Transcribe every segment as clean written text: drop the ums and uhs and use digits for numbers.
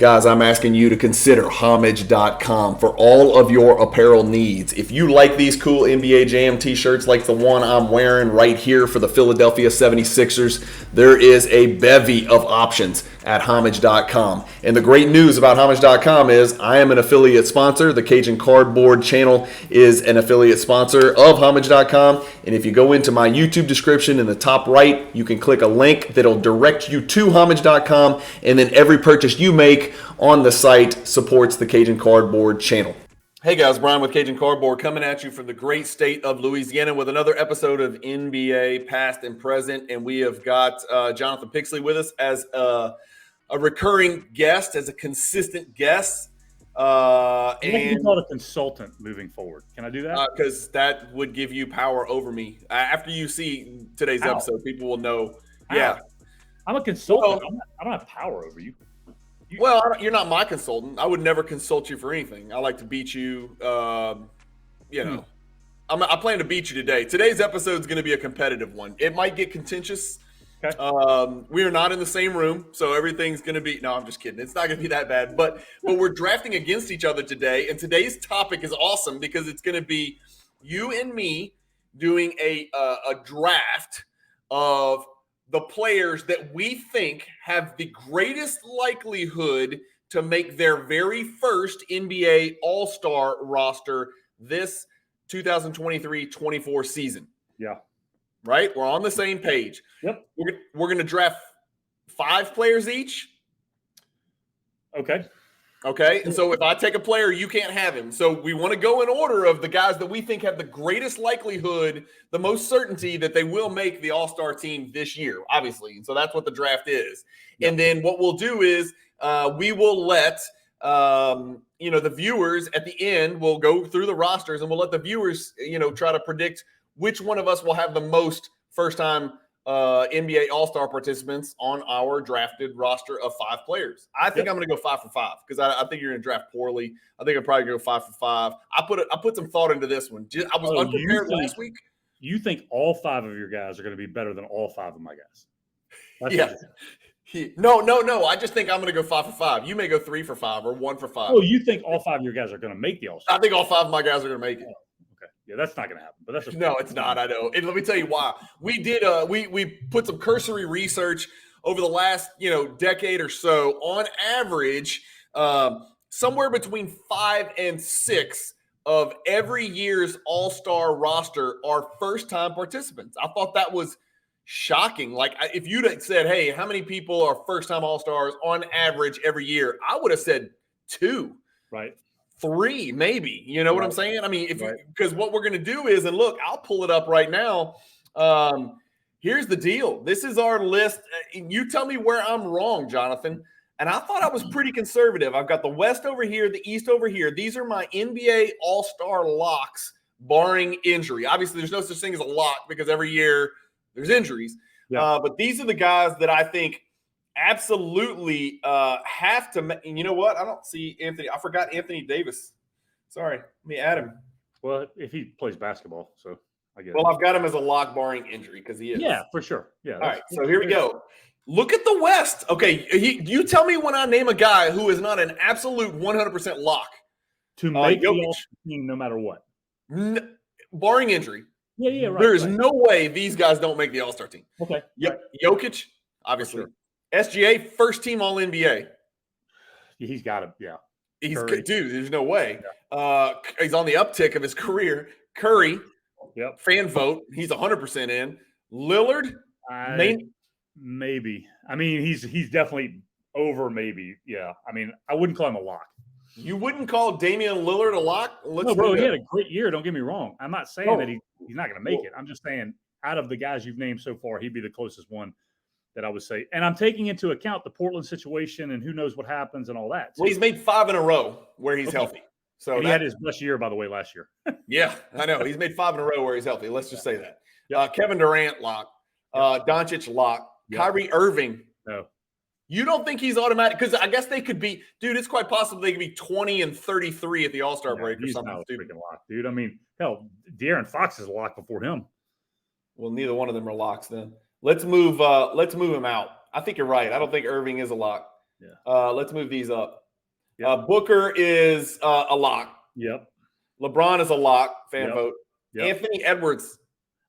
Guys, I'm asking you to consider homage.com for all of your apparel needs. If you like these cool NBA Jam t-shirts like the one I'm wearing right here for the Philadelphia 76ers, there is a bevy of options at homage.com. And the great news about homage.com is I am an affiliate sponsor. The Cajun Cardboard channel is an affiliate sponsor of homage.com. And if you go into my YouTube description in the top right, you can click a link that'll direct you to homage.com, and then every purchase you make on the site supports the Cajun Cardboard channel. Hey guys, Brian with Cajun Cardboard coming at you from the great state of Louisiana with another episode of NBA Past and Present. And we have got Jonathan Pixley with us as a recurring guest, as a consistent guest. And you call it a consultant moving forward. Can I do that? Because that would give you power over me. After you see today's episode, people will know. Yeah. I'm a consultant. Well, I don't have power over you. Well, you're not my consultant. I would never consult you for anything. I like to beat you. I plan to beat you today. Today's episode is going to be a competitive one. It might get contentious. Okay. We are not in the same room, so everything's going to be – no, I'm just kidding. It's not going to be that bad. But we're drafting against each other today, and today's topic is awesome because it's going to be you and me doing a draft of – the players that we think have the greatest likelihood to make their very first NBA All-Star roster this 2023-24 season. Yeah. Right? We're on the same page. Yep. We're going to draft 5 players each. Okay. And so if I take a player, you can't have him. So we want to go in order of the guys that we think have the greatest likelihood, the most certainty that they will make the All-Star team this year, obviously. And so that's what the draft is. Yep. And then what we'll do is we will let the viewers at the end, we'll go through the rosters and we'll let the viewers, try to predict which one of us will have the most first-time NBA All-Star participants on our drafted roster of 5 players. I think I'm going to go 5 for 5 because I think you're going to draft poorly. I think I'm probably going to go 5 for 5. I put some thought into this one. I was unprepared last week. You think all 5 of your guys are going to be better than all 5 of my guys? No. I just think I'm going to go 5 for 5. You may go 3 for 5 or 1 for 5. Oh, you think all 5 of your guys are going to make the All-Star? I think all 5 of my guys are going to make it. Yeah, that's not going to happen. But that's just no, it's not. I know. And let me tell you why. We did. We put some cursory research over the last decade or so. On average, somewhere between 5 and 6 of every year's All-Star roster are first-time participants. I thought that was shocking. Like if you'd have said, "Hey, how many people are first-time All-Stars on average every year?" I would have said 2. Right. 3, maybe. You know what I'm saying? I mean, because what we're going to do is, and look, I'll pull it up right now. Here's the deal. This is our list. You tell me where I'm wrong, Jonathan. And I thought I was pretty conservative. I've got the West over here, the East over here. These are my NBA All-Star locks, barring injury. Obviously, there's no such thing as a lock because every year there's injuries. Yeah. But these are the guys that I think absolutely have to. And you know what? I don't see Anthony. I forgot Anthony Davis. Sorry. Let me add him. Well, if he plays basketball, so I guess. Well, I've got him as a lock barring injury because he is. Yeah, for sure. Yeah. All right. So here we go. Look at the West. Okay. You tell me when I name a guy who is not an absolute 100% lock. To make the All-Star team no matter what. Barring injury. Yeah, right. There is no way these guys don't make the All-Star team. Okay. Jokic, obviously. SGA, first team All-NBA. He's got it, yeah. Dude, there's no way. Yeah. He's on the uptick of his career. Curry, fan vote. He's 100% in. Lillard, maybe. I mean, he's definitely over maybe, yeah. I mean, I wouldn't call him a lock. You wouldn't call Damian Lillard a lock? No, bro, he had a great year. Don't get me wrong. I'm not saying that he's not going to make it. I'm just saying out of the guys you've named so far, he'd be the closest one that I would say. And I'm taking into account the Portland situation and who knows what happens and all that. So, well, he's made 5 in a row where he's healthy. So he had his best year, by the way, last year. Yeah, I know. He's made 5 in a row where he's healthy. Let's just say that. Kevin Durant, lock. Doncic, lock. Kyrie Irving. No. You don't think he's automatic? Because I guess they could be, dude, it's quite possible they could be 20 and 33 at the All-Star break or something. He's not a freaking lock, dude. I mean, hell, De'Aaron Fox is a lock before him. Well, neither one of them are locks then. Let's move him out. I think you're right. I don't think Irving is a lock. Let's move these up. Yep. Booker is a lock. Yep. LeBron is a lock. Fan Yep. vote. Yep. Anthony Edwards.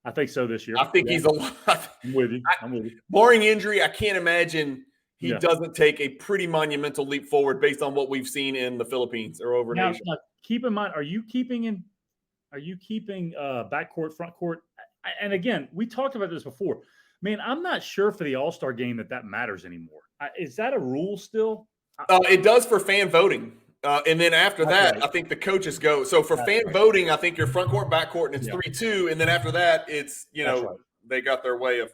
I think so this year. I think he's a lock. I'm with you. Barring injury, I can't imagine he Yeah. doesn't take a pretty monumental leap forward based on what we've seen in the Philippines or over in Asia. Now, keep in mind, are you keeping backcourt, front court? And again, we talked about this before. Man, I'm not sure for the All-Star game that matters anymore. Is that a rule still? It does for fan voting. And then after that, right. I think the coaches go. So for fan voting, I think you're front court, back court, and it's 3-2. And then after that, it's, they got their way of.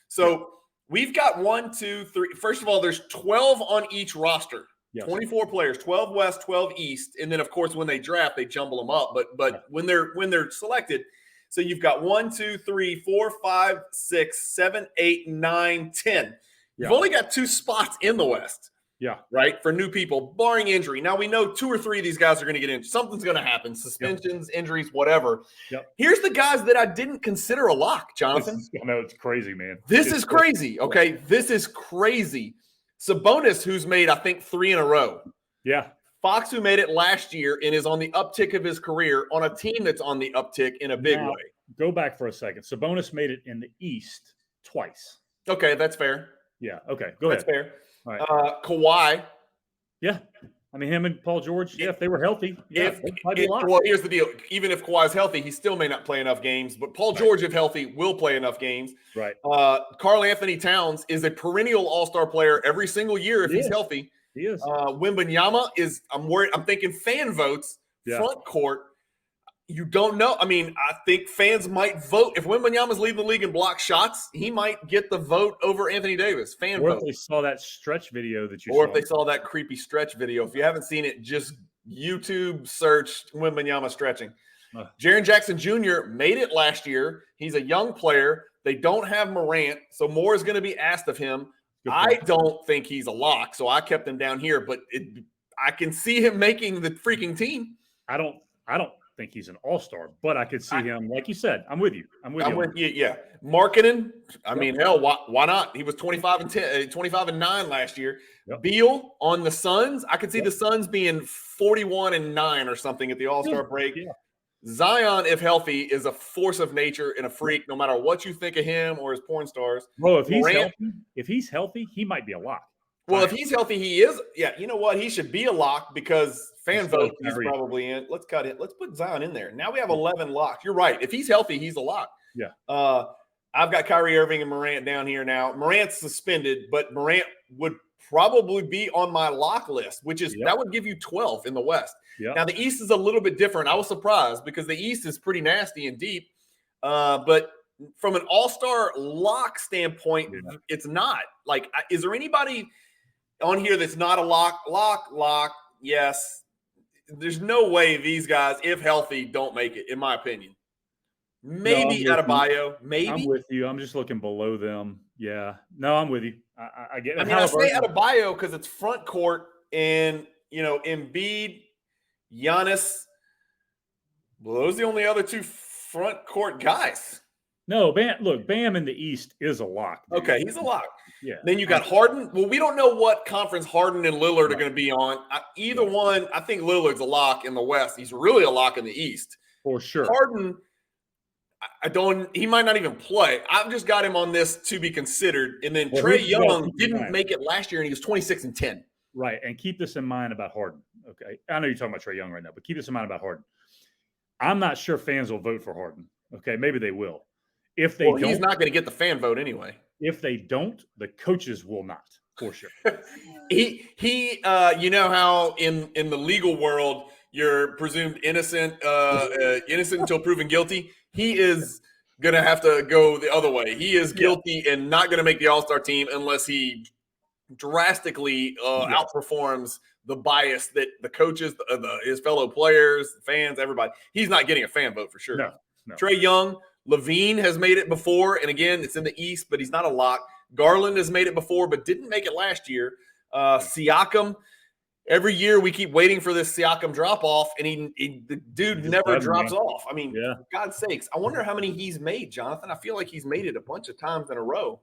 So we've got 1, 2, 3. First of all, there's 12 on each roster. Yes. 24 players, 12 West, 12 East. And then, of course, when they draft, they jumble them up. But when they're selected, so you've got 1, 2, 3, 4, 5, 6, 7, 8, 9, 10. You've only got 2 spots in the West. Yeah. Right? For new people, barring injury. Now, we know 2 or 3 of these guys are going to get injured. Something's going to happen. Suspensions, injuries, whatever. Yep. Here's the guys that I didn't consider a lock, Jonathan. I know, it's crazy, man. This is crazy, okay? This is crazy. Sabonis, who's made, I think, 3 in a row. Yeah. Fox, who made it last year and is on the uptick of his career on a team that's on the uptick in a big way. Go back for a second. Sabonis made it in the East twice. Okay, that's fair. Yeah, okay. Go ahead. That's fair. All right. Kawhi. Yeah. I mean, him and Paul George, if they were healthy, well, here's the deal. Even if Kawhi's healthy, he still may not play enough games. But Paul George, if healthy, will play enough games. Right. Karl Anthony Towns is a perennial All-Star player every single year if he's healthy. He is. Wembanyama is. I'm worried. I'm thinking fan votes. Front court. You don't know. I mean, I think fans might vote. If Wembanyama's leading the league in block shots, he might get the vote over Anthony Davis. Fan vote. Or if they saw that stretch video that you saw. Or if they saw that creepy stretch video. If you haven't seen it, just YouTube search Wembanyama stretching. Jaren Jackson Jr. made it last year. He's a young player. They don't have Morant, so more is going to be asked of him. I don't think he's a lock, so I kept him down here. But I can see him making the freaking team. I don't think he's an all-star, but I could see him, like you said. I'm with you. I'm with you. Yeah. Marketing. I mean, hell, why not? He was 25 and 9 last year. Yep. Beal on the Suns. I could see the Suns being 41 and 9 or something at the All-Star break. Yeah. Zion, if healthy, is a force of nature and a freak, no matter what you think of him or his porn stars. Well, if he's healthy, he might be a lock. Well, if he's healthy, he is. Yeah, you know what? He should be a lock because fan vote he's probably in. Let's cut it. Let's put Zion in there. Now we have 11 locks. You're right. If he's healthy, he's a lock. Yeah. I've got Kyrie Irving and Morant down here now. Morant's suspended, but Morant would probably be on my lock list, which is that would give you 12 in the West. Yep. Now, the East is a little bit different. I was surprised because the East is pretty nasty and deep. But from an all-star lock standpoint, it's not. Like, is there anybody on here that's not a lock? Lock, yes. There's no way these guys, if healthy, don't make it, in my opinion. Maybe Adebayo, maybe. I'm with you. I'm just looking below them. Yeah. No, I'm with you. I get it. I mean, I say Adebayo because it's front court and, Embiid, Giannis. Well, those are the only other 2 front court guys. No, Bam in the East is a lock. Dude. Okay, he's a lock. Yeah. Then you got Harden. Well, we don't know what conference Harden and Lillard are going to be on. Either one, I think Lillard's a lock in the West. He's really a lock in the East. For sure. Harden, he might not even play. I've just got him on this to be considered. And then Trae Young didn't make it last year, and he was 26 and 10. Right, and keep this in mind about Harden. Okay, I know you're talking about Trae Young right now, but keep this in mind about Harden. I'm not sure fans will vote for Harden. Okay, maybe they will. If they don't, he's not going to get the fan vote anyway. If they don't, the coaches will not, for sure. he you know how in the legal world you're presumed innocent until proven guilty. He is going to have to go the other way. He is guilty and not going to make the All-Star team unless he drastically outperforms the bias that the coaches, his fellow players, fans, everybody. He's not getting a fan vote for sure. No. Trae Young, Levine has made it before, and again, it's in the East, but he's not a lock. Garland has made it before, but didn't make it last year. Siakam, every year we keep waiting for this Siakam drop-off, and the dude never drops off. I mean, for God's sakes, I wonder how many he's made, Jonathan. I feel like he's made it a bunch of times in a row.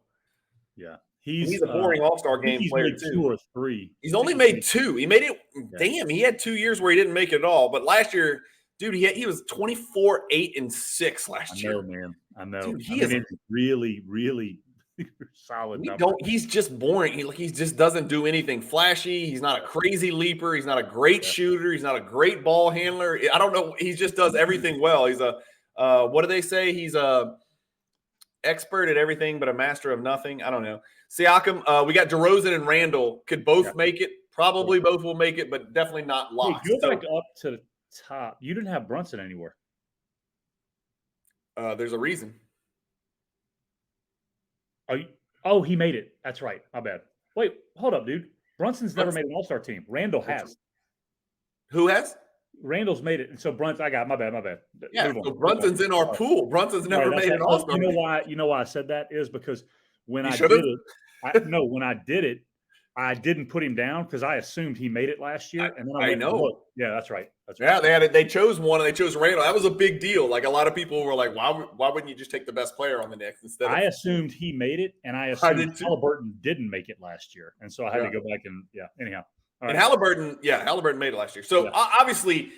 Yeah. He's a boring All-Star game player made too. 2 or 3. He's only made 2. He made it. Yeah. Damn, he had 2 years where he didn't make it at all. But last year, dude, he was 24, 8, and 6 last year. I know, man. I know. Dude, he is really, really solid. He's just boring. He just doesn't do anything flashy. He's not a crazy leaper. He's not a great shooter. He's not a great ball handler. I don't know. He just does everything well. He's a what do they say? He's a expert at everything, but a master of nothing. I don't know. Siakam, we got DeRozan and Randall. Could both make it? Probably both will make it, but definitely not locked. Hey, go back up to the top. You didn't have Brunson anywhere. There's a reason. Oh, he made it. That's right. My bad. Wait, hold up, dude. Brunson's never made an All-Star team. Randall has. Who has? Randall's made it, and so Brunson. My bad. Yeah, so Brunson's in our pool. Brunson's never made an All-Star. You know why I said that is because when I did it, I didn't put him down because I assumed he made it last year. And then I know. Yeah, that's right. Yeah, they chose one and they chose Randall. That was a big deal. Like a lot of people were like, why wouldn't you just take the best player on the Knicks instead? I assumed he made it, and I assumed Halliburton didn't make it last year, and so I had to go back and anyhow. Right. And Halliburton made it last year. So obviously,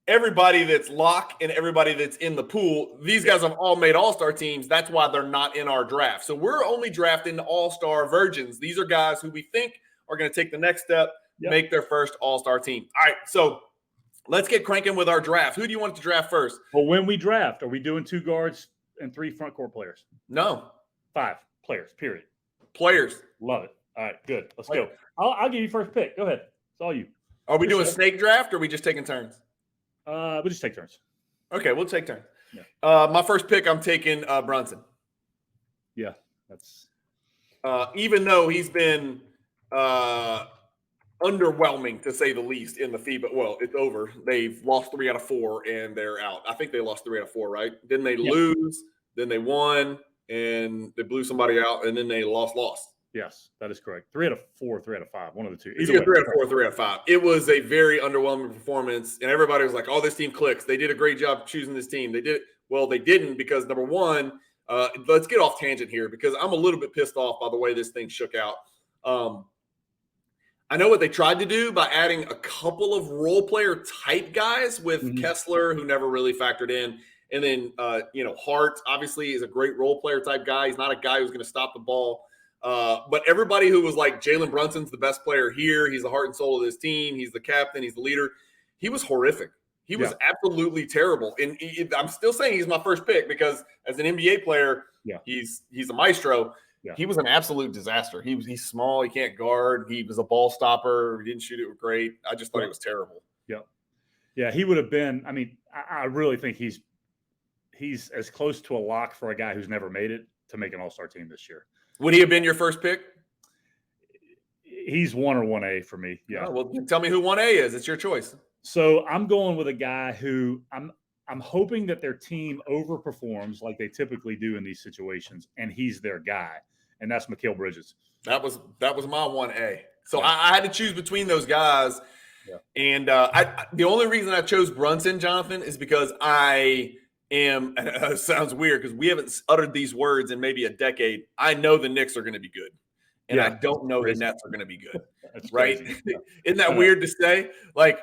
everybody that's locked and everybody that's in the pool, these guys have all made All-Star teams. That's why they're not in our draft. So we're only drafting All-Star virgins. These are guys who we think are going to take the next step, make their first All-Star team. All right, so let's get cranking with our draft. Who do you want to draft first? Well, when we draft, are we doing 2 guards and 3 front court players? No. 5 players, period. Players. Love it. All right, good. Let's go. I'll give you first pick. Go ahead. It's all you. Are we doing snake draft or are we just taking turns? We'll just take turns. Okay, we'll take turns. Yeah. My first pick, I'm taking Brunson. Yeah, that's even though he's been underwhelming to say the least in the FIBA. Well, it's over. They've lost 3 out of 4 and they're out. I think they lost 3 out of 4, right? Then they lose, then they won, and they blew somebody out, and then they lost. Yes, that is correct. 3 out of 4, 3 out of 5, one of the two. Either 3 out of 4, 3 out of 5. It was a very underwhelming performance, and everybody was like, "Oh, this team clicks. They did a great job choosing this team." They did. Well, they didn't because number one. Let's get off tangent here because I'm a little bit pissed off by the way this thing shook out. I know what they tried to do by adding a couple of role player type guys with Kessler, who never really factored in. And then, Hart obviously is a great role player type guy. He's not a guy who's going to stop the ball. But everybody who was like, Jalen Brunson's the best player here. He's the heart and soul of this team. He's the captain. He's the leader. He was horrific. He was absolutely terrible. And I'm still saying he's my first pick because as an NBA player, he's a maestro. Yeah. He was an absolute disaster. He's small. He can't guard. He was a ball stopper. He didn't shoot it great. I just thought it was terrible. Yeah. Yeah, he would have been. I mean, I really think he's as close to a lock for a guy who's never made it to make an All-Star team this year. Would he have been your first pick? He's 1 or 1A for me. Yeah. Oh, well, tell me who 1A is. It's your choice. So I'm going with a guy who I'm hoping that their team overperforms like they typically do in these situations, and he's their guy, and that's Mikal Bridges. That was my 1A. So I had to choose between those guys, and the only reason I chose Brunson, Jonathan, is because I am. It sounds weird because we haven't uttered these words in maybe a decade. I know the Knicks are going to be good, and I don't know the Nets are going to be good. Right? Isn't that weird to say? Like.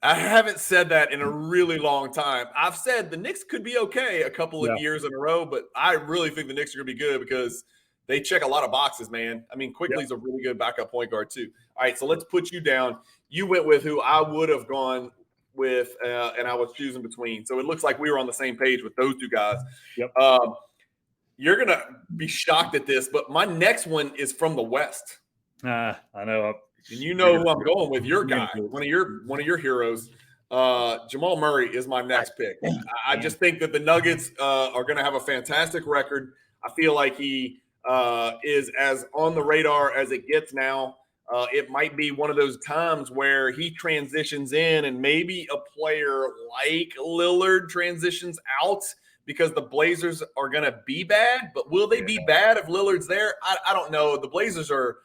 I haven't said that in a really long time. I've said the Knicks could be okay a couple of years in a row, but I really think the Knicks are going to be good because they check a lot of boxes, man. I mean, Quickly's a really good backup point guard too. All right, so let's put you down. You went with who I would have gone with, and I was choosing between. So it looks like we were on the same page with those two guys. Yep. You're going to be shocked at this, but my next one is from the West. I know. And you know who I'm going with, your guy, one of your heroes. Jamal Murray is my next pick. I just think that the Nuggets are going to have a fantastic record. I feel like he is as on the radar as it gets now. It might be one of those times where he transitions in and maybe a player like Lillard transitions out because the Blazers are going to be bad. But will they be bad if Lillard's there? I don't know. The Blazers are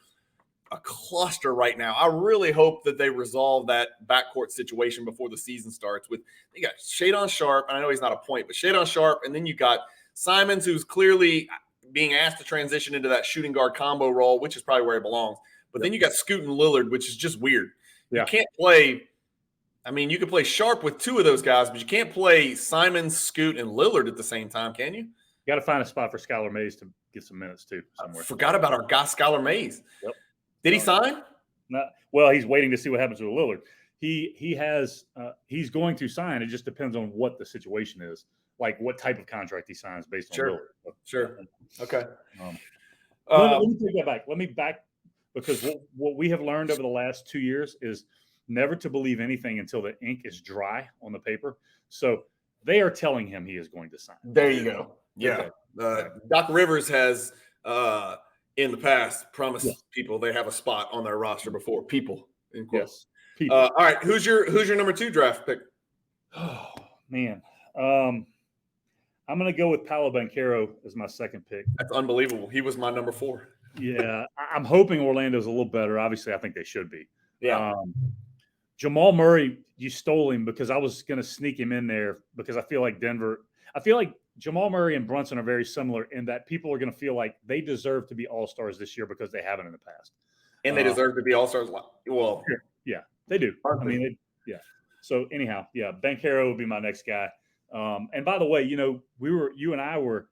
a cluster right now. I really hope that they resolve that backcourt situation before the season starts. They got Shadon Sharpe, and I know he's not a point, but Shadon Sharpe, and then you got Simons, who's clearly being asked to transition into that shooting guard combo role, which is probably where he belongs. But then you got Scoot and Lillard, which is just weird. You can't play. I mean, you can play Sharp with two of those guys, but you can't play Simons, Scoot, and Lillard at the same time, can you? You got to find a spot for Skylar Mays to get some minutes too somewhere. I forgot about our guy Skylar Mays. Yep. Did he sign? No. Well, he's waiting to see what happens with Lillard. He's going to sign. It just depends on what the situation is, like what type of contract he signs based on Lillard. Sure. Okay. Let me take that back. Let me back because what we have learned over the last 2 years is never to believe anything until the ink is dry on the paper. So they are telling him he is going to sign. There you go. Yeah. Doc Rivers has in the past promised people they have a spot on their roster before. People, in quotes. Yes. All right. Who's your number 2 draft pick? Oh, man. I'm going to go with Paolo Banchero as my second pick. That's unbelievable. He was my number 4. Yeah. I'm hoping Orlando's a little better. Obviously, I think they should be. Yeah. Jamal Murray, you stole him because I was going to sneak him in there because I feel like Jamal Murray and Brunson are very similar in that people are going to feel like they deserve to be all-stars this year because they haven't in the past. And they deserve to be all-stars. Well, yeah, they do. I mean, So anyhow, Banchero would be my next guy. And by the way, you and I were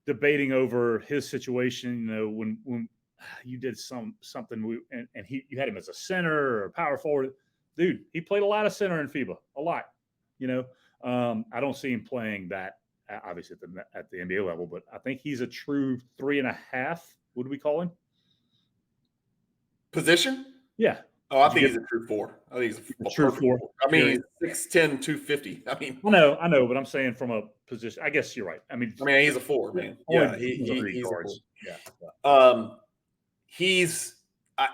debating over his situation, when you did something and you had him as a center or a power forward. Dude, he played a lot of center in FIBA, a lot. I don't see him playing that obviously at the NBA level, but I think he's a true 3.5. What do we call him? Position? Yeah. Oh, I think he's a true 4. I think he's a true 4. I mean, he's 6'10", 250. I mean, I know, but I'm saying from a position. I guess you're right. I mean, he's a 4, man. Yeah, he's a 4. Yeah.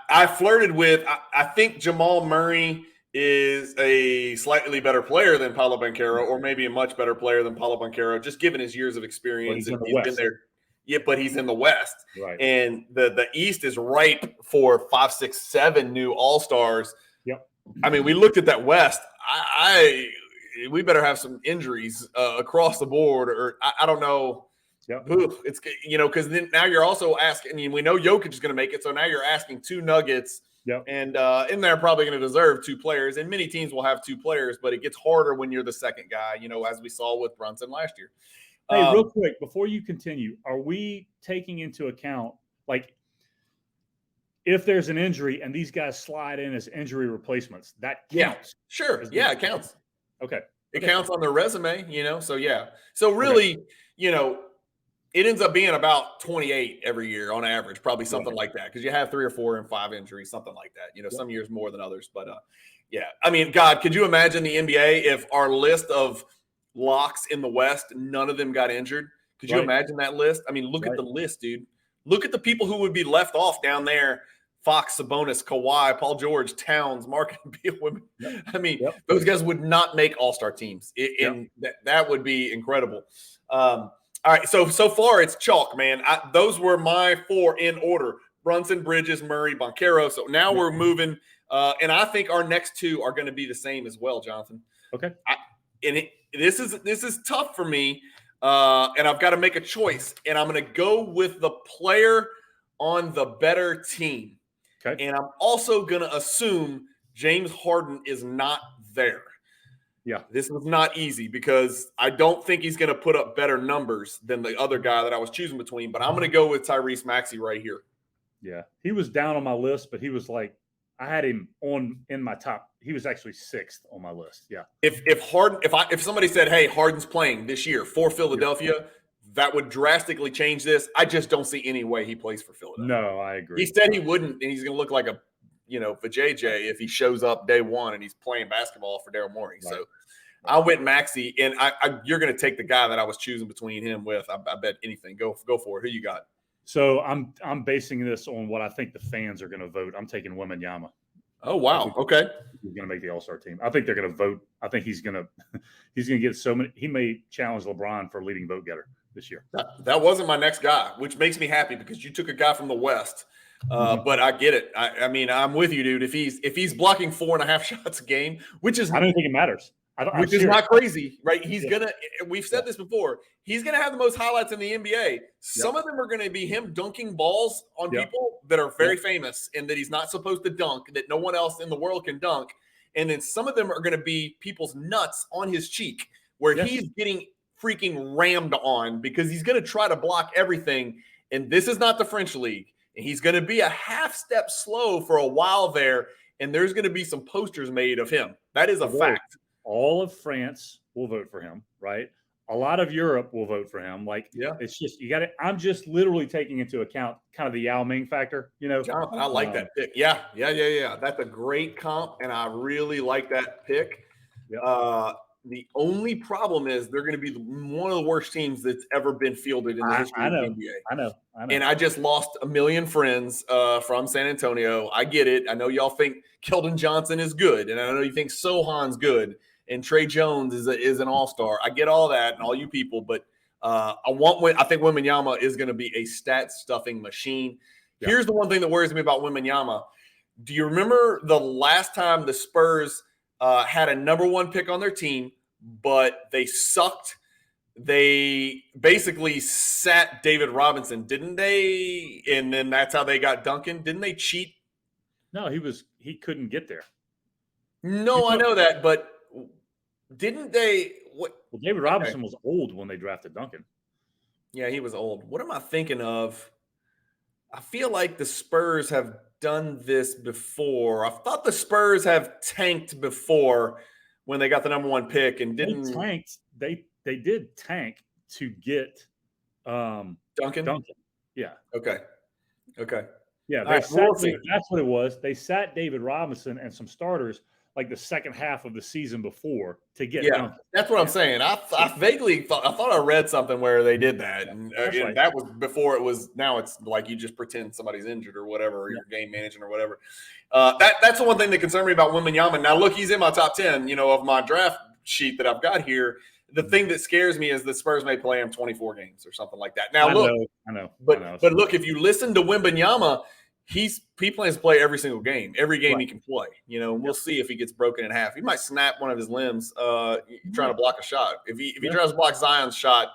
I flirted with. I think Jamal Murray is a slightly better player than Paolo Banchero, or maybe a much better player than Paolo Banchero, just given his years of experience. He's been there. Yeah, but he's in the West. Right. And the East is ripe for 5, 6, 7 new All-Stars. Yep. I mean, we looked at that West. We better have some injuries across the board, or I don't know. Yep. It's because then now you're also asking. I mean, we know Jokic is going to make it, so now you're asking 2 Nuggets. Yep. And they're probably going to deserve 2 players, and many teams will have 2 players, but it gets harder when you're the second guy. As we saw with Brunson last year. Hey, real quick, before you continue, are we taking into account, like, if there's an injury and these guys slide in as injury replacements, that counts? Yeah, sure. Yeah, it counts. Okay. It counts on their resume, So, yeah. So, really, it ends up being about 28 every year on average, probably something like that, because you have 3 or 4 and 5 injuries, something like that. Some years more than others. But, yeah. I mean, God, could you imagine the NBA if our list of locks in the West, none of them got injured? Could you imagine that list? I mean, look at the list, dude. Look at the people who would be left off down there. Fox, Sabonis, Kawhi, Paul George, Towns, Mark Beal. I mean, those guys would not make all-star teams. That would be incredible. All right, so far it's chalk, man. Those were my 4 in order: Brunson, Bridges, Murray, Banchero. So now we're moving, and I think our next 2 are going to be the same as well, Jonathan. Okay. This is tough for me, and I've got to make a choice, and I'm going to go with the player on the better team. Okay. And I'm also going to assume James Harden is not there. Yeah. This was not easy because I don't think he's going to put up better numbers than the other guy that I was choosing between, but I'm going to go with Tyrese Maxey right here. Yeah. He was down on my list, but he was like, I had him in my top. He was actually 6th on my list. Yeah. If somebody said, "Hey, Harden's playing this year for Philadelphia," that would drastically change this. I just don't see any way he plays for Philadelphia. No, I agree. He said he wouldn't, and he's going to look like a vajayjay if he shows up day one and he's playing basketball for Daryl Morey. Right. So I went Maxey, and you're going to take the guy that I was choosing between him with. I bet anything. Go for it. Who you got? So I'm basing this on what I think the fans are going to vote. I'm taking Wembanyama. Oh wow! Okay, he's going to make the All-Star team. I think they're going to vote. I think he's going to get so many. He may challenge LeBron for leading vote getter this year. That wasn't my next guy, which makes me happy because you took a guy from the West. But I get it. I mean, I'm with you, dude. If he's blocking 4.5 shots a game, which is I don't think it matters. which is not crazy, right? He's we've said this before, he's going to have the most highlights in the NBA. Some of them are going to be him dunking balls on people that are very famous and that he's not supposed to dunk, that no one else in the world can dunk. And then some of them are going to be people's nuts on his cheek where he's getting freaking rammed on because he's going to try to block everything. And this is not the French league. And he's going to be a half step slow for a while there. And there's going to be some posters made of him. That is a fact. All of France will vote for him, right? A lot of Europe will vote for him. It's just, I'm just literally taking into account kind of the Yao Ming factor, Jonathan, I like that pick. Yeah. That's a great comp. And I really like that pick. The only problem is they're going to be one of the worst teams that's ever been fielded in the history of the NBA. I know. And I just lost a million friends from San Antonio. I get it. I know y'all think Keldon Johnson is good, and I know you think Sohan's good, and Trey Jones is an all-star. I get all that and all you people, but I think Wembanyama is going to be a stat-stuffing machine. Yeah. Here's the one thing that worries me about Wembanyama. Do you remember the last time the Spurs had a number one pick on their team, but they sucked? They basically sat David Robinson, didn't they? And then that's how they got Duncan. Didn't they cheat? No, he couldn't get there. No, I know that, but didn't they? Well, David Robinson was old when they drafted Duncan. Yeah, he was old. What am I thinking of? I feel like the Spurs have done this before. I thought the Spurs have tanked before when they got the number one pick and didn't. They tanked. They did tank to get Duncan. Yeah. Okay. Yeah, that's what it was. They sat David Robinson and some starters like the second half of the season before to get Duncan. That's what I'm saying. I vaguely thought I read something where they did that, and right. That was before it was. Now it's like you just pretend somebody's injured or whatever, or you're game managing or whatever. That's the one thing that concerned me about Wembanyama. Now look, he's in my top 10, of my draft sheet that I've got here. The thing that scares me is the Spurs may play him 24 games or something like that. Now I know. But look, if you listen to Wembanyama, he plans to play every single game. Every game he can play. We'll see if he gets broken in half. He might snap one of his limbs trying to block a shot. If he tries to block Zion's shot,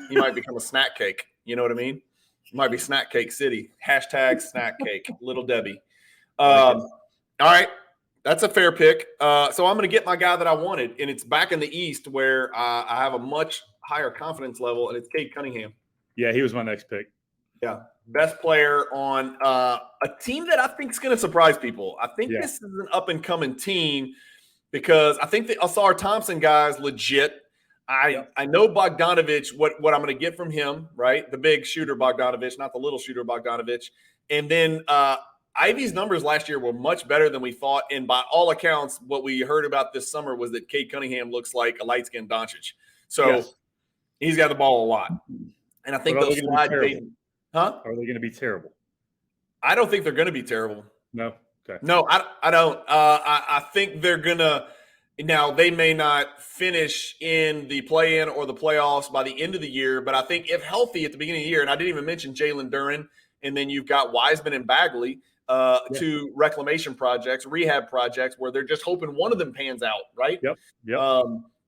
he might become a snack cake. You know what I mean? He might be snack cake city. # snack cake. Little Debbie. All right. That's a fair pick. So I'm going to get my guy that I wanted, and it's back in the East where I have a much higher confidence level, and it's Cade Cunningham. Yeah, he was my next pick. Yeah, best player on a team that I think is going to surprise people. I think this is an up-and-coming team because I think the Asar Thompson guy is legit. I know Bogdanovich, what I'm going to get from him, right? The big shooter Bogdanovich, not the little shooter Bogdanovich. And then Ivy's numbers last year were much better than we thought. And by all accounts, what we heard about this summer was that Cade Cunningham looks like a light-skinned Doncic. So he's got the ball a lot. And I think those slide – Are they going to be terrible? I don't think they're going to be terrible. No? Okay. No, I don't. I think they're going to – now, they may not finish in the play-in or the playoffs by the end of the year, but I think if healthy at the beginning of the year – and I didn't even mention Jalen Duren, and then you've got Wiseman and Bagley – to reclamation projects, rehab projects, where they're just hoping one of them pans out, right? Yep.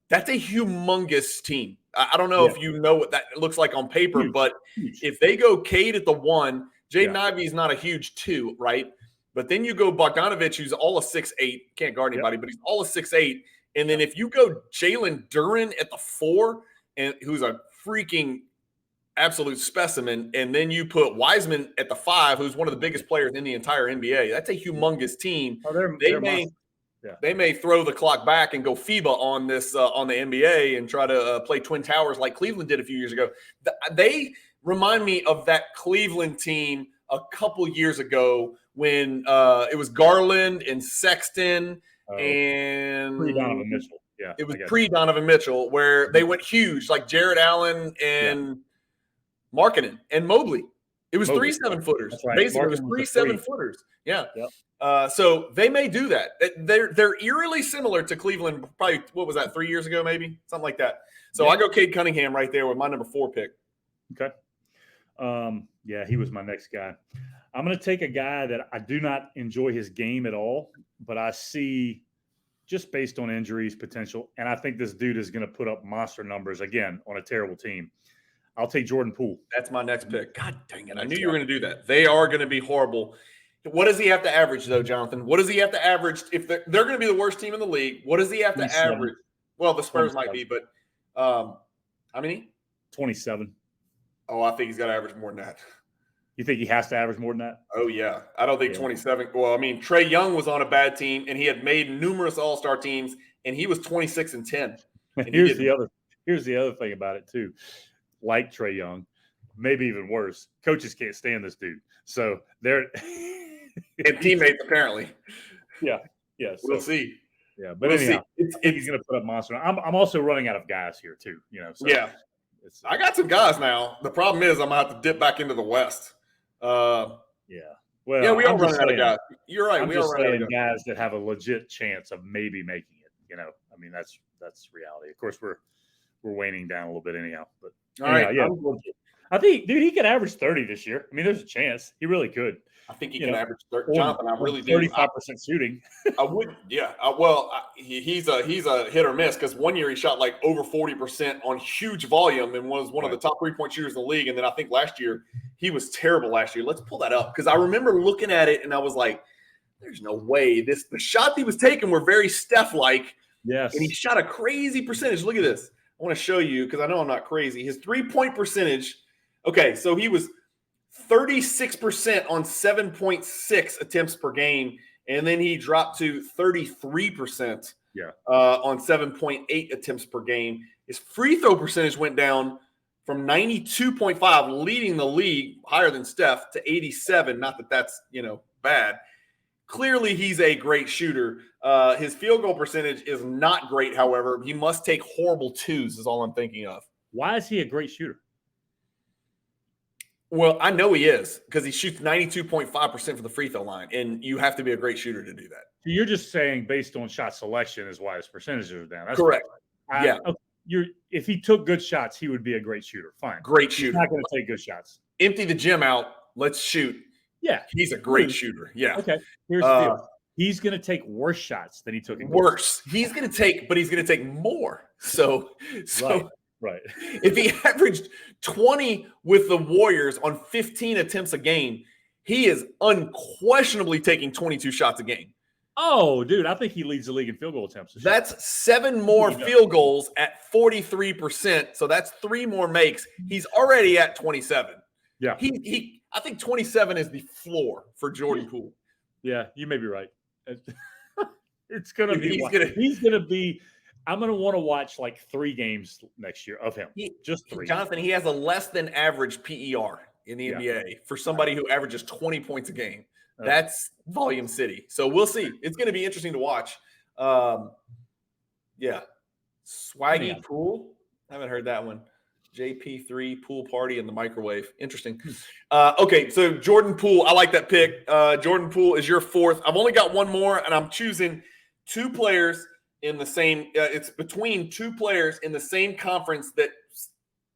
That's a humongous team. I don't know if you know what that looks like on paper, but if they go Cade at the 1, Jaden Ivey is not a huge 2, right? But then you go Bogdanovich, who's all of 6'8", can't guard anybody, but he's all of 6'8". And then if you go Jalen Duren at the 4, and who's a freaking absolute specimen, and then you put Wiseman at the 5, who's one of the biggest players in the entire NBA. That's a humongous team. They may throw the clock back and go FIBA on this on the NBA and try to play Twin Towers like Cleveland did a few years ago. They remind me of that Cleveland team a couple years ago when it was Garland and Sexton and pre-Donovan Mitchell. Yeah, it was pre-Donovan Mitchell where they went huge, like Jared Allen and Markkanen and Mobley. It was 3 7-footers. Right. Basically, it was 3 7-footers. Yeah. Yep. So they may do that. They're eerily similar to Cleveland. Probably, what was that, 3 years ago, maybe? Something like that. So I go Cade Cunningham right there with my number 4 pick. Okay. He was my next guy. I'm going to take a guy that I do not enjoy his game at all, but I see just based on injuries potential. And I think this dude is going to put up monster numbers again on a terrible team. I'll take Jordan Poole. That's my next pick. God dang it. I knew you were going to do that. They are going to be horrible. What does he have to average, though, Jonathan? What does he have to average? If they're going to be the worst team in the league, what does he have to average? Well, the Spurs might be, but how many? 27. Oh, I think he's got to average more than that. You think he has to average more than that? Oh, yeah. I don't think 27. Well, I mean, Trae Young was on a bad team, and he had made numerous all-star teams, and he was 26-10. Here's the other thing about it, too. Like Trae Young, maybe even worse. Coaches can't stand this dude. So they're and teammates, apparently. Yeah. So, we'll see. Yeah, but anyhow, I think he's going to put up monster. I'm also running out of guys here, too. So yeah. I got some guys now. The problem is I'm going to have to dip back into the West. Well, we are running out of guys. You're right. We are running out of guys that have a legit chance of maybe making it. I mean, that's reality. Of course, we're waning down a little bit anyhow. But all right, yeah. I think, dude, he could average 30 this year. I mean, there's a chance. He really could. I think he can average 30. Jonathan, I really do. 35% shooting. I would, yeah. He's a hit or miss because one year he shot like over 40% on huge volume and was one of the top 3-point shooters in the league. And then I think last year he was terrible last year. Let's pull that up because I remember looking at it and I was like, there's no way. The shots he was taking were very Steph-like. Yes. And he shot a crazy percentage. Look at this. I want to show you because I know I'm not crazy. His 3-point percentage. Okay, so he was 36% on 7.6 attempts per game, and then he dropped to 33% on 7.8 attempts per game. His free throw percentage went down from 92.5, leading the league higher than Steph, to 87. Not that that's, bad. Clearly, he's a great shooter. His field goal percentage is not great, however. He must take horrible twos is all I'm thinking of. Why is he a great shooter? Well, I know he is because he shoots 92.5% for the free throw line, and you have to be a great shooter to do that. So you're just saying based on shot selection is why his percentages are down. That's correct. If he took good shots, he would be a great shooter. Fine. Great shooter. He's not going to take good shots. Empty the gym out. Let's shoot. Yeah. He's a great shooter. Yeah. Okay. Here's the deal. He's going to take worse shots than he took. Worse. He's going to take more. So right. If he averaged 20 with the Warriors on 15 attempts a game, he is unquestionably taking 22 shots a game. Oh, dude, I think he leads the league in field goal attempts. That's 7 more field goals at 43%. So that's 3 more makes. He's already at 27. Yeah. I think 27 is the floor for Jordan Poole. Yeah, you may be right. It's going to be he's going to be I'm going to want to watch like 3 games next year of him. Just 3. Jonathan, he has a less than average PER in the NBA for somebody who averages 20 points a game. That's volume city. So we'll see. It's going to be interesting to watch. Swaggy Pool. I haven't heard that one. JP3 pool party in the microwave. Interesting. Okay, so Jordan Poole. I like that pick. Jordan Poole is your 4th. I've only got one more, and I'm choosing 2 players in the same it's between 2 players in the same conference that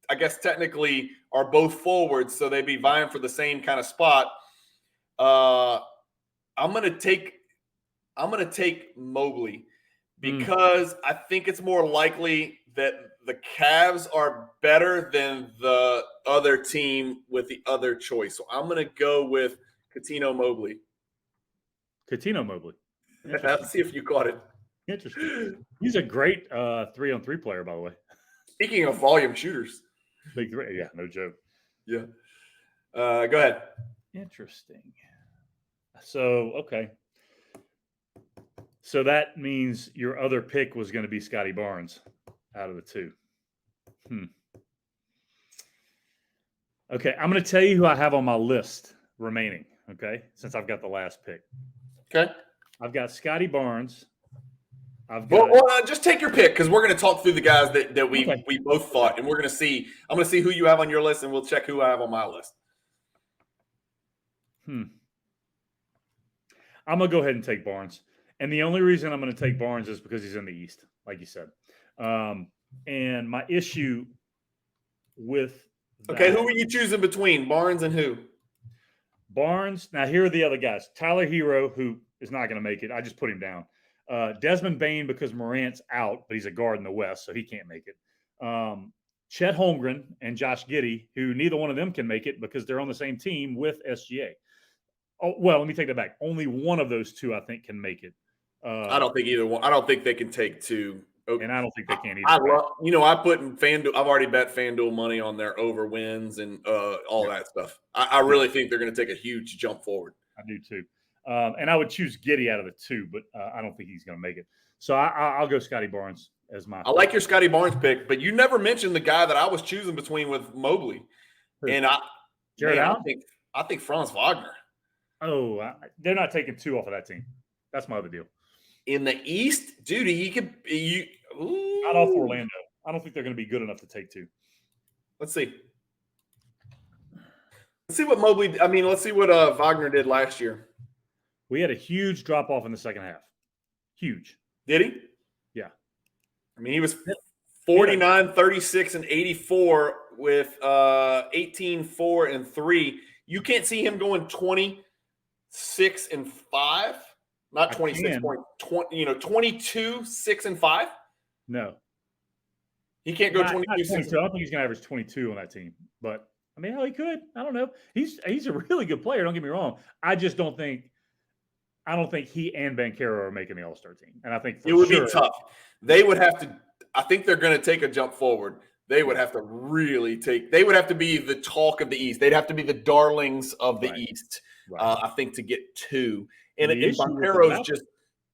I guess technically are both forwards, so they'd be vying for the same kind of spot. I'm gonna take Mobley because I think it's more likely that the Cavs are better than the other team with the other choice. So I'm gonna go with Coutinho Mobley. Let's see if you caught it. Interesting. He's a great 3-on-3 player, by the way. Speaking of volume shooters. Big 3. Yeah, no joke. Yeah. Go ahead. Interesting. So, okay. So that means your other pick was going to be Scotty Barnes out of the 2. Okay, I'm going to tell you who I have on my list remaining, okay, since I've got the last pick. Okay. I've got Scotty Barnes. Just take your pick because we're going to talk through the guys that we both thought, and we're going to see. I'm going to see who you have on your list, and we'll check who I have on my list. I'm going to go ahead and take Barnes. And the only reason I'm going to take Barnes is because he's in the East, like you said. And my issue with that, who are you choosing between, Barnes and who? Barnes. Now, here are the other guys. Tyler Hero, who is not going to make it. I just put him down. Desmond Bane because Morant's out, but he's a guard in the West, so he can't make it. Chet Holmgren and Josh Giddey, who neither one of them can make it because they're on the same team with SGA. Oh, well, let me take that back. Only one of those two, I think, can make it. I don't think either one. I don't think they can take two. And I don't think they can either. I put in FanDuel. I've already bet FanDuel money on their over wins and all that stuff. I really think they're going to take a huge jump forward. I do too. And I would choose Giddey out of the two, but I don't think he's going to make it. So I'll go Scotty Barnes as my. I like your Scotty Barnes pick, but you never mentioned the guy that I was choosing between with Mobley. And Jared Allen? I think Franz Wagner. Oh, they're not taking two off of that team. That's my other deal. In the East, dude, he could. Not off Orlando. I don't think they're going to be good enough to take two. Let's see. Let's see what Mobley. Let's see what Wagner did last year. We had a huge drop off in the second half. Huge. Did he? Yeah. He was 49, 36, and 84 with 18, 4, and 3. You can't see him going 26 and 5. Not 26 points. 22, 6, and 5. No. He can't go 22. 22. 6. I don't think he's going to average 22 on that team. But, hell, he could. I don't know. He's a really good player. Don't get me wrong. I just don't think – I don't think he and Banchero are making the All-Star team. And I think it would be tough. They would have to – I think they're going to take a jump forward. They would have to really take – they would have to be the talk of the East. They'd have to be the darlings of the East, I think, to get two. And Banchero is just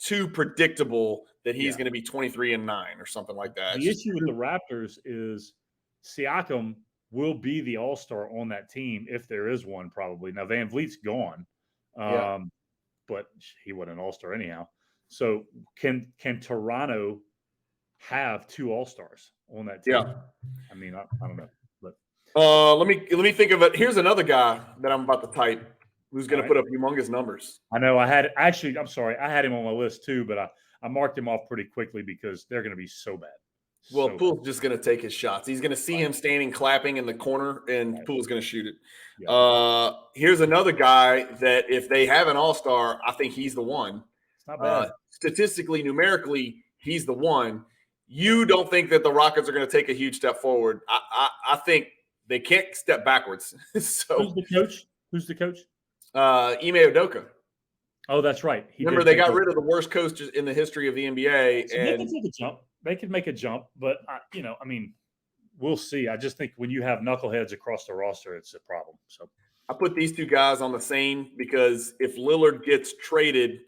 too predictable that he's going to be 23 and 9 or something like that. The issue with the Raptors is Siakam will be the All-Star on that team if there is one, probably. Now, Van Vliet's gone, but he wasn't an All-Star anyhow. So can Toronto have two All-Stars on that team? Yeah. I don't know. But let me think of it. Here's another guy that I'm about to type who's going to put up humongous numbers. I know. I'm sorry. I had him on my list too, but I marked him off pretty quickly because they're going to be so bad. Well, Poole's just going to take his shots. He's going to see him standing clapping in the corner, and Poole's going to shoot it. Yeah. Here's another guy that if they have an All-Star, I think he's the one. It's not bad. Statistically, numerically, he's the one. You don't think that the Rockets are going to take a huge step forward. I think they can't step backwards. So Who's the coach? Ime Udoka. Oh, that's right. Remember, they got rid of the worst coach in the history of the NBA. So and they can take a jump. They could make a jump, but we'll see. I just think when you have knuckleheads across the roster, it's a problem. So I put these two guys on the same because if Lillard gets traded,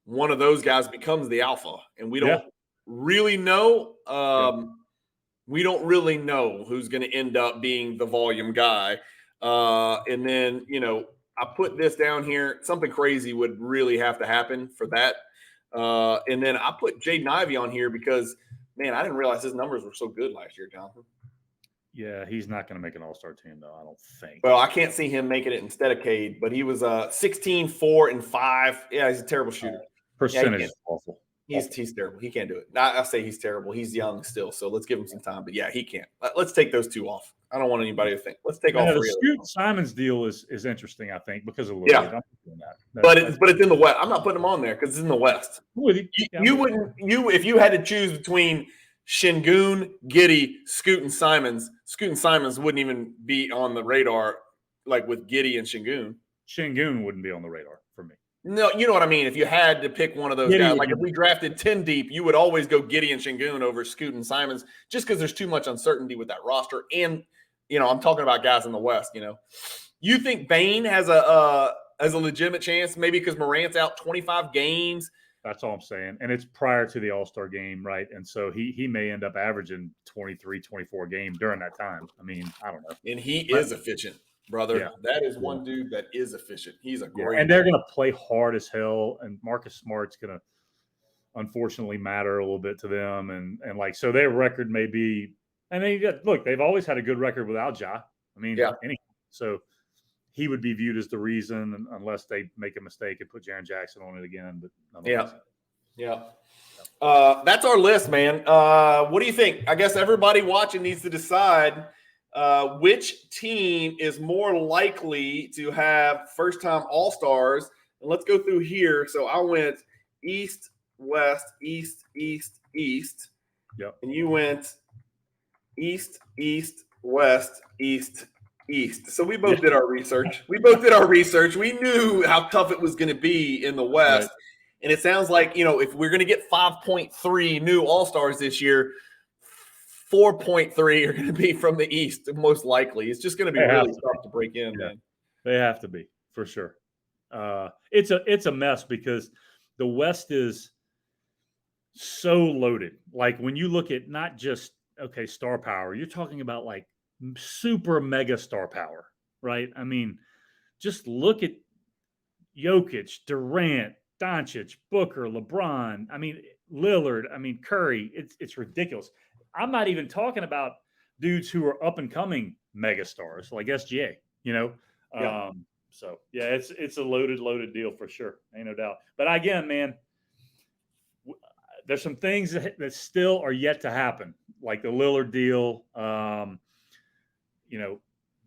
one of those guys becomes the alpha, and we don't really know. We don't really know who's going to end up being the volume guy. And then, I put this down here. Something crazy would really have to happen for that. And then I put Jaden Ivey on here because, man, I didn't realize his numbers were so good last year, Jonathan. Yeah, he's not going to make an All-Star team, though, I don't think. Well, I can't see him making it instead of Cade, but he was 16, 4, and 5. Yeah, he's a terrible shooter. Percentage is awful. He's terrible. He can't do it. I say he's terrible. He's young still, so let's give him some time. But, yeah, he can't. Let's take those two off. I don't want anybody to think. Let's take all three. The Scoot Simons deal is interesting, I think, because of Lillard. Yeah. But it's in the West. I'm not putting him on there because it's in the West. You wouldn't – if you had to choose between Şengün, Giddey, Scoot, and Simons, Scoot and Simons wouldn't even be on the radar like with Giddey and Şengün. Şengün wouldn't be on the radar for me. No, you know what I mean. If you had to pick one of those guys, like if we drafted 10 deep, you would always go Giddey and Şengün over Scoot and Simons just because there's too much uncertainty with that roster. And, I'm talking about guys in the West, You think Bane has a legitimate chance maybe because Morant's out 25 games? That's all I'm saying. And it's prior to the All-Star game, right? And so he may end up averaging 23, 24 games during that time. I don't know. And he is efficient. Brother, that is one dude that is efficient. He's a great and they're going to play hard as hell, and Marcus Smart's going to unfortunately matter a little bit to them, and so their record may be – and they've always had a good record without Ja. So he would be viewed as the reason unless they make a mistake and put Jaren Jackson on it again. But that's our list, man. What do you think? I guess everybody watching needs to decide – which team is more likely to have first-time All-Stars? And let's go through here. So I went East, west, east, east, east. Yep. And you went east, east, west, east, east. So we both did our research. We knew how tough it was going to be in the West. Right. And it sounds like, if we're going to get 5.3 new All-Stars this year, 4.3 are going to be from the East, most likely. It's just going to be really tough to break in, man. They have to be, for sure. It's a mess because the West is so loaded. Like when you look at not just, star power, you're talking about like super mega star power, right? I mean, just look at Jokic, Durant, Doncic, Booker, LeBron. I mean, Lillard. I mean, Curry. It's ridiculous. I'm not even talking about dudes who are up and coming mega stars like SGA. Yeah. So yeah, it's a loaded deal for sure. Ain't no doubt. But again, man, there's some things that still are yet to happen, like the Lillard deal.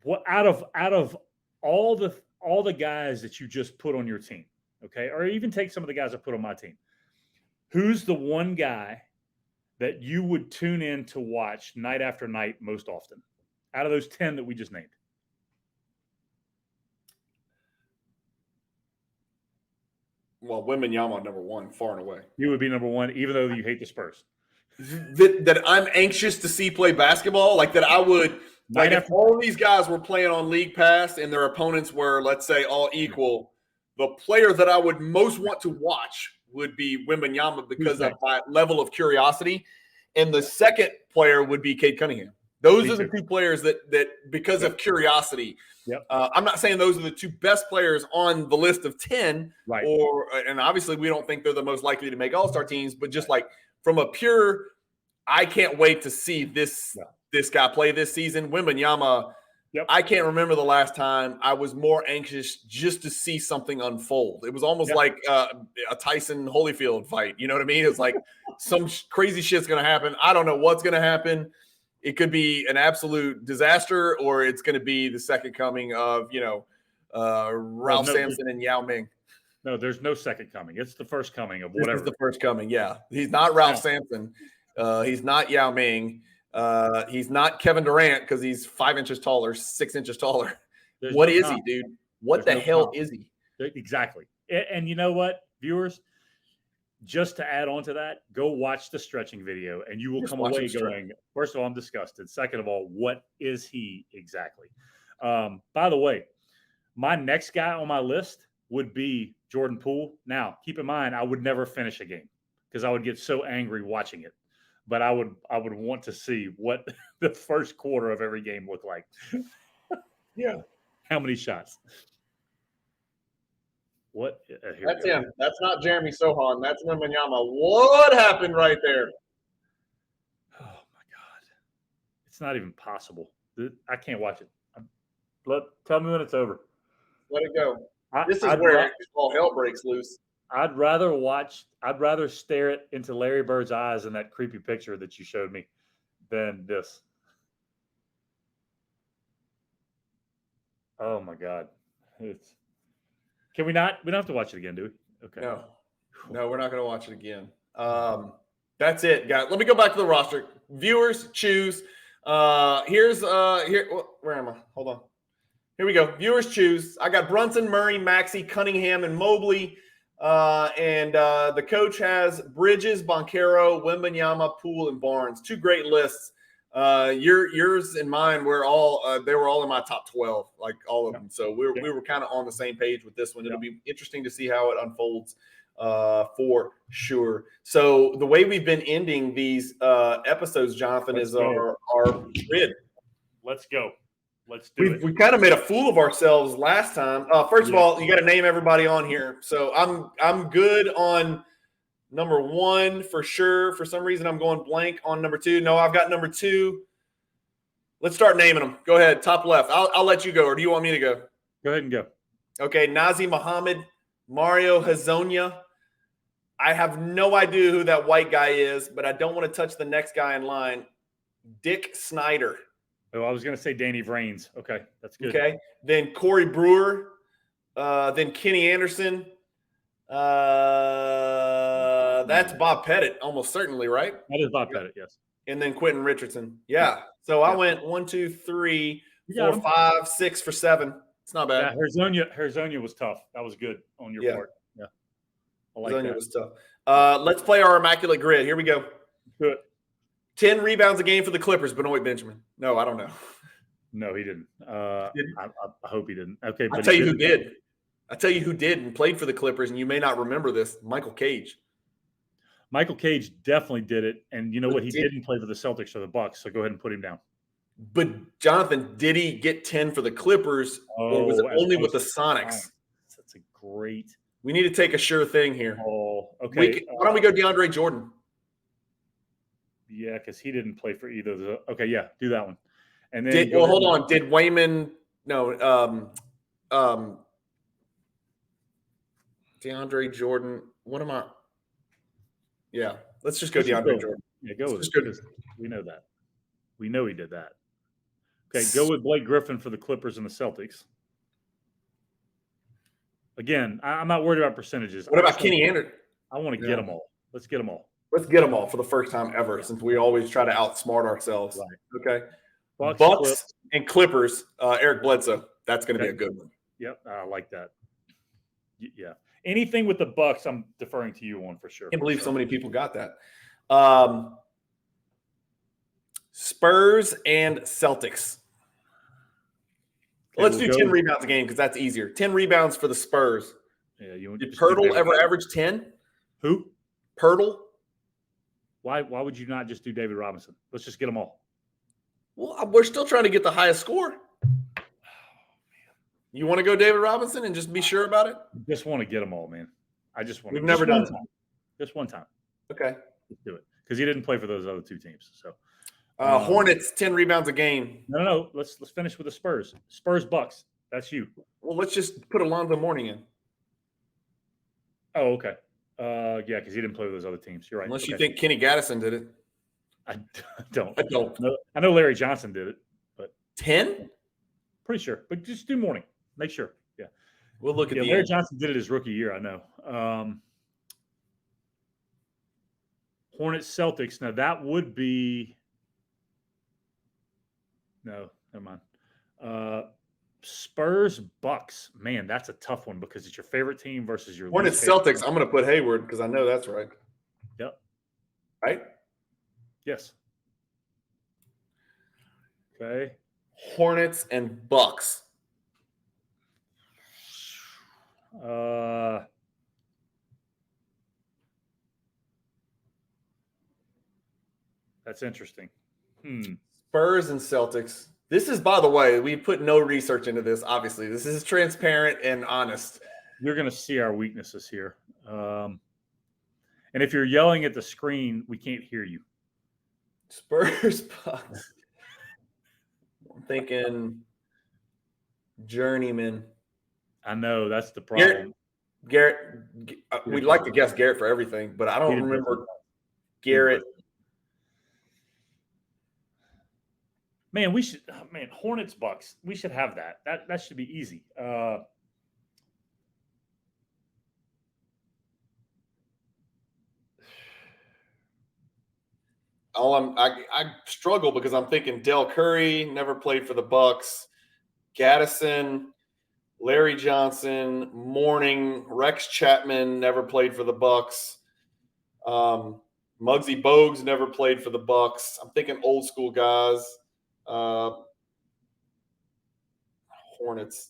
What out of all the guys that you just put on your team, or even take some of the guys I put on my team, who's the one guy that you would tune in to watch night after night most often out of those 10 that we just named? Well, Wembanyama number one, far and away. You would be number one, even though you hate the Spurs. That I'm anxious to see play basketball, like that I would – like if all these guys were playing on League Pass and their opponents were, let's say, all equal, the player that I would most want to watch would be Wembanyama because of my level of curiosity. And the second player would be Cade Cunningham. Those are the two players that because of curiosity. Yep. I'm not saying those are the two best players on the list of 10. Right. And obviously we don't think they're the most likely to make all-star teams, but just like from a pure – I can't wait to see this guy play this season. Wembanyama, I can't remember the last time I was more anxious just to see something unfold. It was almost like a Tyson Holyfield fight. You know what I mean? It's like some crazy shit's going to happen. I don't know what's going to happen. It could be an absolute disaster, or it's going to be the second coming of, Ralph Sampson and Yao Ming. No, there's no second coming. It's the first coming of whatever. This is the first coming, yeah. He's not Ralph Sampson. He's not Yao Ming. He's not Kevin Durant because he's 5 inches taller, 6 inches taller. What is he, dude? What the hell is he? Exactly. And you know what, viewers? Just to add on to that, go watch the stretching video and you will come away going, first of all, I'm disgusted. Second of all, what is he exactly? By the way, my next guy on my list would be Jordan Poole. Now, keep in mind, I would never finish a game because I would get so angry watching it. But I would want to see what the first quarter of every game looked like. Yeah. How many shots? What? That's him. That's not Jeremy Sohan. That's Wembanyama. What happened right there? Oh, my God. It's not even possible. I can't watch it. Tell me when it's over. Let it go. This is where all hell breaks loose. I'd rather stare into Larry Bird's eyes in that creepy picture that you showed me than this. Oh my God. Can we not? We don't have to watch it again, do we? Okay. No, we're not going to watch it again. That's it, guys. Let me go back to the roster. Viewers choose. Where am I? Hold on. Here we go. Viewers choose. I got Brunson, Murray, Maxey, Cunningham, and Mobley. And the coach has Bridges, Boncaro, Wembanyama, Poole, and Barnes. 2 great lists. Yours and mine were all they were all in my top 12, like all of them. So we were kind of on the same page with this one. It'll be interesting to see how it unfolds for sure. So the way we've been ending these episodes, Jonathan, is our grid. Let's go. Let's do it. We kind of made a fool of ourselves last time. First of all, you got to name everybody on here. So I'm good on number 1 for sure. For some reason, I'm going blank on number 2. No, I've got number 2. Let's start naming them. Go ahead, top left. I'll let you go, or do you want me to go? Go ahead and go. Okay, Nazi Muhammad, Mario Hazonia. I have no idea who that white guy is, but I don't want to touch the next guy in line. Dick Snyder. Oh, I was going to say Danny Vrains. Okay, that's good. Okay, then Corey Brewer, then Kenny Anderson, then That's Bob Pettit, almost certainly, right? That is Bob Pettit, yes. And then Quentin Richardson. Yeah. So I went 1, 2, 3, You got 4, 5, 6 for 7. It's not bad. Yeah, Herzonia was tough. That was good on your part. Yeah. I like Herzonia that. was tough. Let's play our immaculate grid. Here we go. Good. 10 rebounds a game for the Clippers, Benoit Benjamin. No, I don't know. No, he didn't. I hope he didn't. Okay, but I'll tell you who did. I'll tell you who did and played for the Clippers, and you may not remember this. Michael Cage. Michael Cage definitely did it. And you know what? He didn't play for the Celtics or the Bucks, so go ahead and put him down. But, Jonathan, did he get 10 for the Clippers, or was it only with the Sonics? That's a great – we need to take a sure thing here. Oh, okay. Why don't we go DeAndre Jordan? Yeah, because he didn't play for either of those. Okay, yeah, do that one. And then hold on. Did Wayman – no, DeAndre Jordan. What am I? Yeah, let's just go DeAndre Jordan. Yeah, go with it. We know that. We know he did that. Okay, go with Blake Griffin for the Clippers and the Celtics. Again, I'm not worried about percentages. What about Kenny Anderson? I want to get them all. Let's get them all. Let's get them all for the first time ever, since we always try to outsmart ourselves. Right. Okay. Bucks and Clippers. Eric Bledsoe. That's going to be a good one. Yep, I like that. Yeah. Anything with the Bucks, I'm deferring to you on for sure. I can't believe so many people got that. Spurs and Celtics. Okay, Let's do 10 rebounds a game because that's easier. 10 rebounds for the Spurs. Yeah, Did Pirtle ever average 10? Who? Pirtle. Why would you not just do David Robinson? Let's just get them all. Well, we're still trying to get the highest score. You want to go David Robinson and just be sure about it? Just want to get them all, man. I just want. We've never done it. Just one time. Okay. Let's do it because he didn't play for those other two teams. So, Hornets 10 rebounds a game. No. Let's finish with the Spurs. Spurs Bucks. That's you. Well, let's just put Alonzo Mourning in. Oh, okay. Yeah, because he didn't play with those other teams. You're right. Unless you think Kenny Gaddison did it. I don't. No, I know Larry Johnson did it, but 10? Pretty sure. But just do Mourning. Make sure. Yeah. We'll look at the Larry Johnson did it his rookie year, I know. Hornets Celtics. Now that would be no, never mind. Spurs Bucks. Man, that's a tough one because it's your favorite team versus your Hornets Celtics. I'm going to put Hayward because I know that's right. Yep. Right? Yes. Okay. Hornets and Bucks. That's interesting. Spurs and Celtics. This is, by the way, we put no research into this. Obviously, this is transparent and honest. You're going to see our weaknesses here. And if you're yelling at the screen, we can't hear you. Spurs, Bucks. I'm thinking journeyman. I know that's the problem. Garrett, we'd like to guess Garrett for everything, but I don't remember Garrett. Man, we should. Man, Hornets Bucks. We should have that. That should be easy. I struggle because I'm thinking Del Curry never played for the Bucks, Gaddison, Larry Johnson, Mourning, Rex Chapman never played for the Bucks. Muggsy Bogues never played for the Bucks. I'm thinking old school guys. Hornets.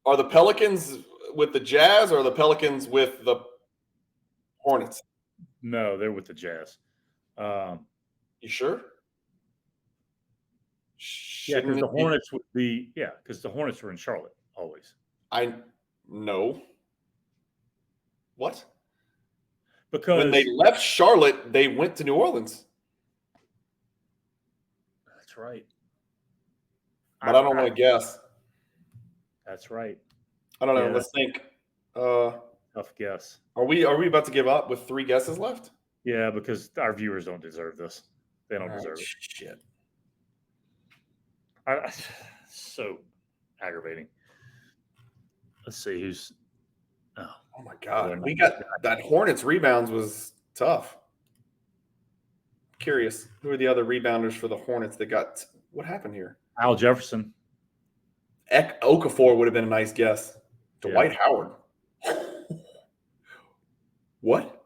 Are the Pelicans with the Jazz or are the Pelicans with the Hornets? No, they're with the Jazz. You sure? Yeah, because the Hornets would be. Yeah, because the Hornets were in Charlotte always. I know. What? Because when they left Charlotte, they went to New Orleans. That's right. But I don't want to guess. That's right. I don't know. Yeah. Let's think. Tough guess. Are we about to give up with 3 guesses left? Yeah, because our viewers don't deserve this. They don't deserve it. Shit. So aggravating. Let's see who's Oh my God. We got that Hornets rebounds was tough. Curious. Who are the other rebounders for the Hornets that got what happened here? Al Jefferson. Okafor would have been a nice guess. Dwight Howard. What?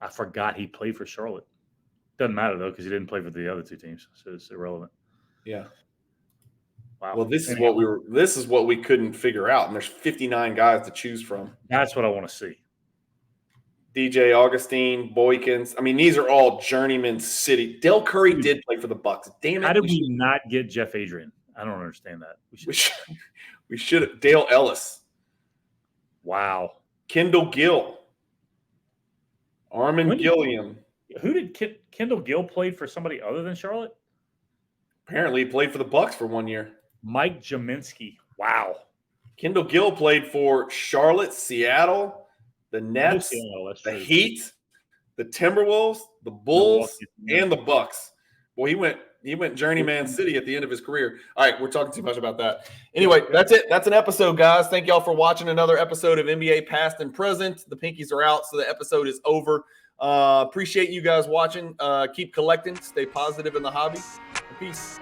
I forgot he played for Charlotte. Doesn't matter though, because he didn't play for the other two teams, so it's irrelevant. Yeah. Wow. Well, this is what we couldn't figure out, and there's 59 guys to choose from. That's what I want to see. DJ Augustine, Boykins. I mean, these are all journeyman city. Del Curry did play for the Bucks. Damn it! How did we not get Jeff Adrian? I don't understand that. We should have. Dale Ellis. Wow. Kendall Gill. Armin Gilliam. Who did Kendall Gill play for somebody other than Charlotte? Apparently, he played for the Bucks for 1 year. Mike Jaminski. Wow. Kendall Gill played for Charlotte, Seattle, the Nets, the Heat, the Timberwolves, the Bulls, and the Bucks. Well, he went journeyman city at the end of his career. All right, we're talking too much about that. Anyway, that's it. That's an episode, guys. Thank y'all for watching another episode of NBA Past and Present. The pinkies are out, so the episode is over. Appreciate you guys watching. Keep collecting. Stay positive in the hobby. Peace.